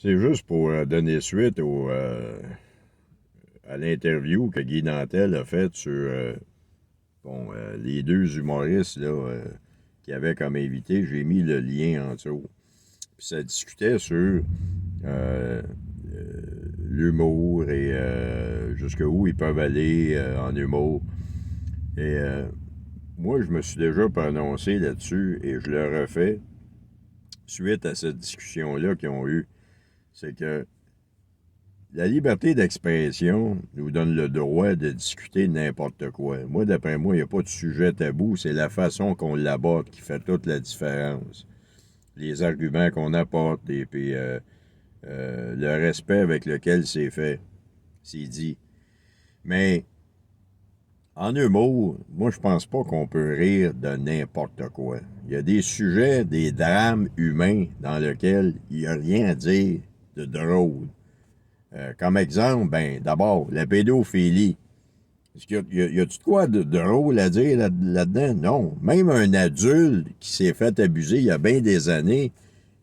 C'est juste pour donner suite à l'interview que Guy Nantel a faite sur les deux humoristes là, qu'il avait comme invité. J'ai mis le lien en dessous. Puis ça discutait sur euh, l'humour et jusqu'où ils peuvent aller en humour. Et moi, je me suis déjà prononcé là-dessus et je le refais suite à cette discussion-là qu'ils ont eue. C'est que la liberté d'expression nous donne le droit de discuter de n'importe quoi. Moi, d'après moi, il n'y a pas de sujet tabou. C'est la façon qu'on l'aborde qui fait toute la différence. Les arguments qu'on apporte et puis le respect avec lequel c'est fait, c'est dit. Mais en humour, moi, je pense pas qu'on peut rire de n'importe quoi. Il y a des sujets, des drames humains dans lesquels il n'y a rien à dire de drôle. Comme exemple, ben, d'abord, la pédophilie. Est-ce qu'il y a-tu de quoi de drôle à dire là-dedans? Non. Même un adulte qui s'est fait abuser il y a bien des années,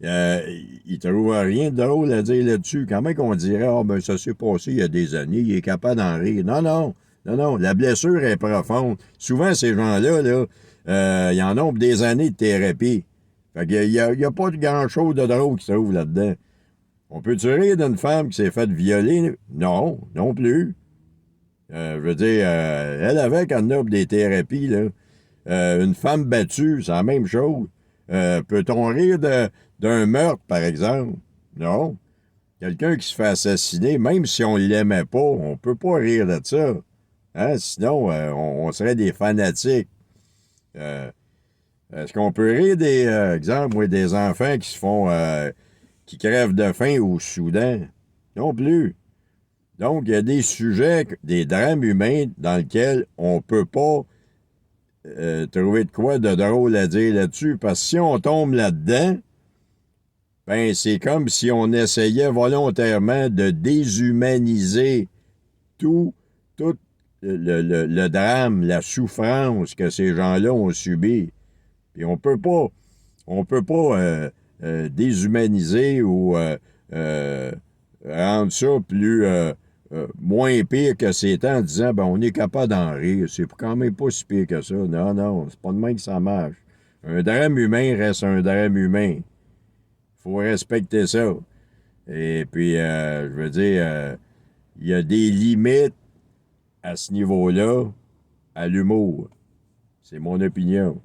euh, il ne trouve rien de drôle à dire là-dessus. Quand même qu'on dirait, ah, ben, ça s'est passé il y a des années, il est capable d'en rire. Non, non. Non, non. La blessure est profonde. Souvent, ces gens-là, là, ils en ont pour des années de thérapie. Fait qu'il y a pas de grand-chose de drôle qui se trouve là-dedans. On peut-tu rire d'une femme qui s'est faite violer? Non, non plus. Je veux dire, elle avait quand on a des thérapies, là. Une femme battue, c'est la même chose. Peut-on rire d'un meurtre, par exemple? Non. Quelqu'un qui se fait assassiner, même si on ne l'aimait pas, on ne peut pas rire de ça. Hein? Sinon, on serait des fanatiques. Euh, Est-ce qu'on peut rire des, exemple, moi, des enfants qui se font, qui crèvent de faim au Soudan? Non plus. Donc, il y a des sujets, des drames humains dans lesquels on ne peut pas trouver de quoi de drôle à dire là-dessus, parce que si on tombe là-dedans, ben c'est comme si on essayait volontairement de déshumaniser tout, tout le drame, la souffrance que ces gens-là ont subi. Puis on peut pas déshumaniser ou euh, rendre ça plus moins pire que c'était en disant ben on est capable d'en rire. C'est quand même pas si pire que ça. Non, non, c'est pas de même que ça marche. Un drame humain reste un drame humain. Faut respecter ça. Et puis, je veux dire, il y a des limites à ce niveau-là à l'humour. C'est mon opinion.